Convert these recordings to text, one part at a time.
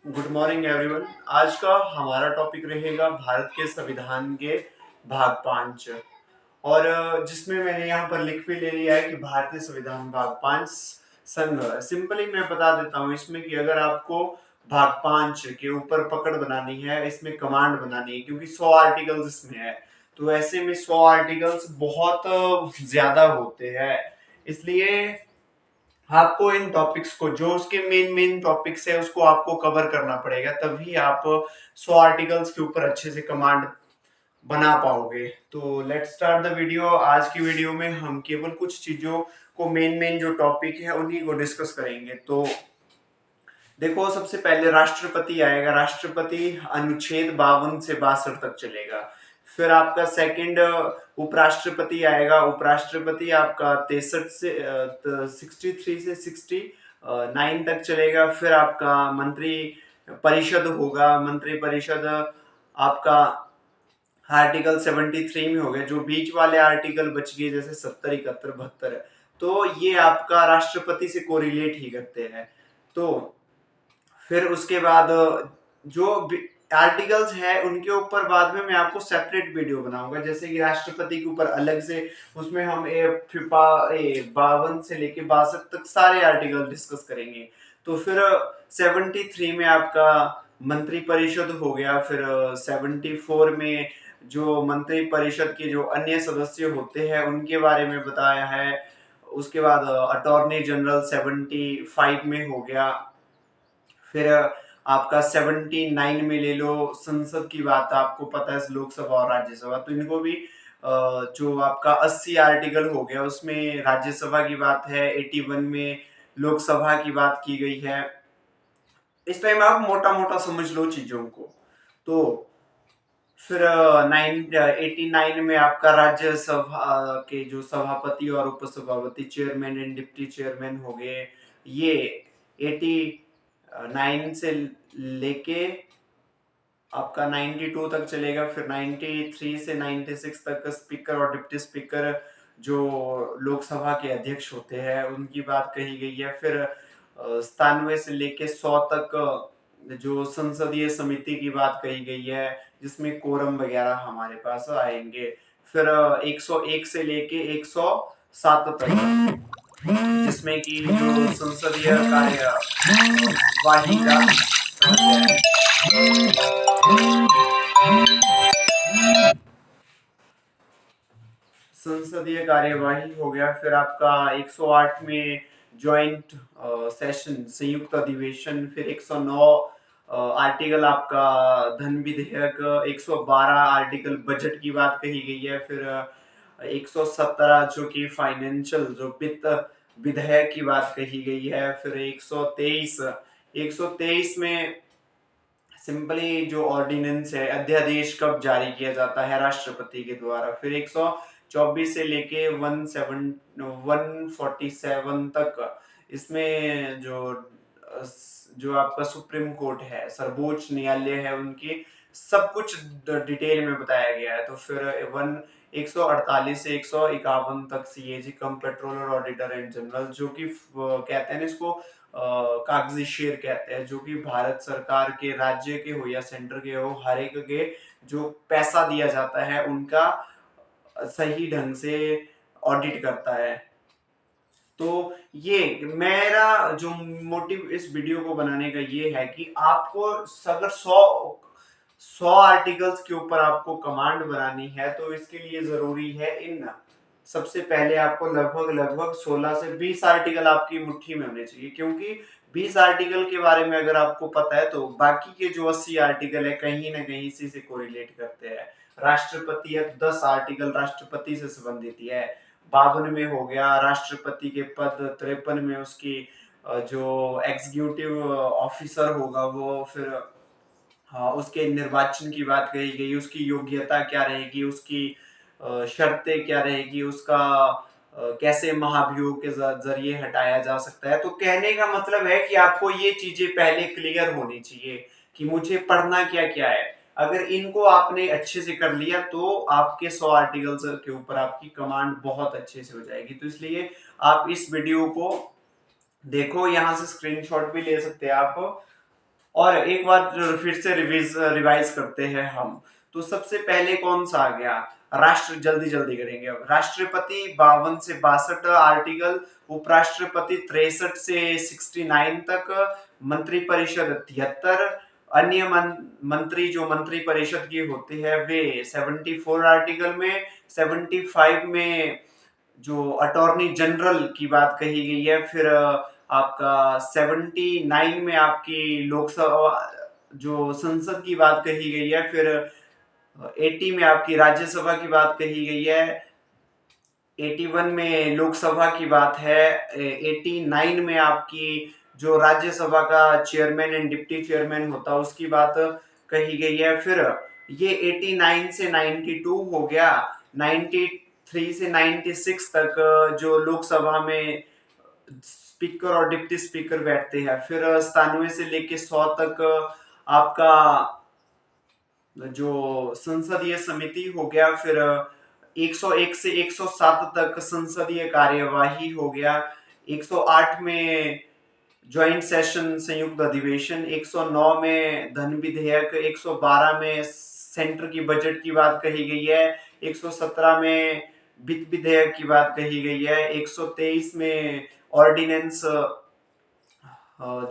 Good morning everyone. आज का हमारा टॉपिक रहेगा भारत के संविधान के भाग 5। और जिसमें मैंने यहाँ पर लिख भी ले लिया है कि भारतीय संविधान भाग 5 संग्रह। सिंपली मैं बता देता हूँ इसमें कि अगर आपको भाग 5 के ऊपर पकड़ बनानी है, इसमें कमांड बनानी है, क्योंकि 100 आर्टिकल्स इसमें है, तो ऐसे में 100 आर्टिकल्स बहुत ज्यादा होते हैं। इसलिए आपको इन टॉपिक्स को, जो उसके मेन मेन टॉपिक्स है, उसको आपको कवर करना पड़ेगा, तभी आप 100 आर्टिकल्स के ऊपर अच्छे से कमांड बना पाओगे। तो लेट्स स्टार्ट द वीडियो। आज की वीडियो में हम केवल कुछ चीजों को, मेन मेन जो टॉपिक है उन्हीं को डिस्कस करेंगे। तो देखो, सबसे पहले राष्ट्रपति आएगा। राष्ट्रपति अनुच्छेद 52 से 62 तक चलेगा। फिर आपका सेकंड उपराष्ट्रपति आएगा। उपराष्ट्रपति आपका 63 से 63 से 69 तक चलेगा। फिर आपका मंत्री परिषद होगा। मंत्री परिषद आपका आर्टिकल 73 में हो गया। जो बीच वाले आर्टिकल बच गए जैसे 70, 71, 72, तो ये आपका राष्ट्रपति से कोरिलेट ही करते हैं। तो फिर उसके बाद जो आर्टिकल्स है उनके ऊपर बाद में मैं आपको सेपरेट वीडियो बनाऊंगा। जैसे कि राष्ट्रपति के ऊपर अलग से, उसमें हम 52 से लेके 62 तक सारे आर्टिकल डिस्कस करेंगे। तो फिर 73 में आपका मंत्री परिषद हो गया। फिर 74 में जो मंत्री परिषद के जो अन्य सदस्य होते हैं उनके बारे में बताया है। उसके बाद अटॉर्नी जनरल 75 में हो गया। फिर आपका 79 में ले लो, संसद की बात आपको पता है, लोकसभा और राज्यसभा, तो इनको भी जो आपका 80 आर्टिकल हो गया, उसमें राज्यसभा की बात है। 81 में लोकसभा की बात की गई है। इस टाइम आप मोटा मोटा समझ लो चीजों को। तो फिर 89 में आपका राज्यसभा के जो सभापति और उपसभापति, चेयरमैन एंड डिप्टी चेयरमैन हो गए, ये 89 से लेके आपका 92 तक चलेगा। फिर 93 से 96 तक स्पीकर और डिप्टी स्पीकर जो लोकसभा के अध्यक्ष होते हैं उनकी बात कही गई है। फिर 97 से लेके 100 तक जो संसदीय समिति की बात कही गई है, जिसमें कोरम वगैरह हमारे पास आएंगे। फिर 101 से लेके 107 तक, जिसमें कि जो संसदीय कार्यवाही का संसदीय कार्यवाही हो गया। फिर आपका 108 में ज्वाइंट सेशन, संयुक्त अधिवेशन। फिर 109 आर्टिकल आपका धन विधेयक। 112 आर्टिकल बजट की बात कही गई है। फिर 117 जो कि फाइनेंशियल, जो वित्त विधेयक की बात कही गई है। फिर 123 में सिंपली जो ऑर्डिनेंस है, अध्यादेश कब जारी किया जाता है, राष्ट्रपति के द्वारा। फिर 124 से लेके 147 तक, इसमें जो आपका सुप्रीम कोर्ट है, सर्वोच्च न्यायालय है, उनकी सब कुछ डिटेल में बताया गया है। तो फिर 148 से 151 तक CAG, controller auditor and general, जो कि कहते हैं इसको कागजी शेर कहते हैं, जो कि भारत सरकार के, राज्य के हो या सेंटर के हो, हर एक के जो पैसा दिया जाता है उनका सही ढंग से ऑडिट करता है। तो ये मेरा जो मोटिव इस वीडियो को बनाने का ये है कि आपको अगर 100 आर्टिकल्स के ऊपर आपको कमांड बनानी है, तो इसके लिए जरूरी है इन, सबसे पहले आपको लगभग लगभग 16 से 20 आर्टिकल आपकी मुट्ठी में होने चाहिए। क्योंकि 20 आर्टिकल के बारे में अगर आपको पता है, तो बाकी के जो 80 आर्टिकल है कहीं ना कहीं इसी से कोरिलेट करते हैं। राष्ट्रपति है, 10 आर्टिकल राष्ट्रपति से संबंधित है। 52 में हो गया राष्ट्रपति के पद। 53 में उसकी जो एग्जीक्यूटिव ऑफिसर होगा वो। फिर हाँ, उसके निर्वाचन की बात कही गई, उसकी योग्यता क्या रहेगी, उसकी शर्तें क्या रहेगी, उसका कैसे महाभियोग के जरिए हटाया जा सकता है। तो कहने का मतलब है कि आपको ये चीजें पहले क्लियर होनी चाहिए कि मुझे पढ़ना क्या क्या है। अगर इनको आपने अच्छे से कर लिया तो आपके 100 आर्टिकल्स के ऊपर आपकी कमांड बहुत अच्छे से हो जाएगी। तो इसलिए आप इस वीडियो को देखो, यहाँ से स्क्रीनशॉट भी ले सकते हैं आप। और एक बार फिर से रिवाइज करते हैं हम। तो सबसे पहले कौन सा आ गया? राष्ट्र, जल्दी जल्दी करेंगे अब। राष्ट्रपति 52 से 62 आर्टिकल, उपराष्ट्रपति 63 से 69 तक, मंत्रिपरिषद 73, अन्य मंत्री जो मंत्री परिषद की होती है वे 74 आर्टिकल में, 75 में जो अटॉर्नी जनरल की बात कही गई है, फिर आपका 79 में आपकी लोकसभा जो संसद की बात कही गई है, फिर 80 में आपकी राज्यसभा की बात कही गई है, 81 में लोकसभा की बात है, 89 में आपकी जो राज्यसभा का चेयरमैन एंड डिप्टी चेयरमैन होता है उसकी बात कही गई है। फिर ये 89 से 92 हो गया, 93 से 96 तक जो लोकसभा में स्पीकर और डिप्टी स्पीकर बैठते हैं। फिर 97 से लेके 100 तक आपका जो संसदीय समिति हो गया। फिर 101 से 107 तक संसदीय कार्यवाही हो गया। 108 में ज्वाइंट सेशन संयुक्त अधिवेशन, 109 में धन विधेयक, 112 में सेंटर की बजट की बात कही गई है, 117 में वित्त विधेयक की बात कही गई है, 123 में ऑर्डिनेंस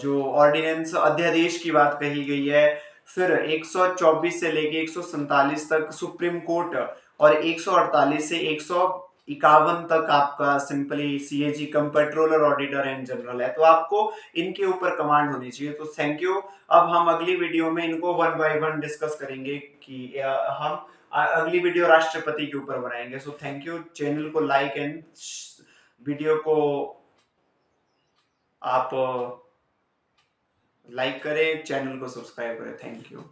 जो ऑर्डिनेंस अध्यादेश की बात कही गई है। फिर 124 से लेके 147 तक सुप्रीम कोर्ट, और 148 से 151 तक आपका simply CAG controller auditor and general है। तो आपको इनके ऊपर कमांड होनी चाहिए। तो थैंक यू। अब हम अगली वीडियो में इनको वन बाय वन डिस्कस करेंगे कि हम अगली वीडियो राष्ट्रपति के ऊपर बनाएंगे। So thank you. चैनल को लाइक एंड वीडियो को आप लाइक करें, चैनल को सब्सक्राइब करें। Thank you.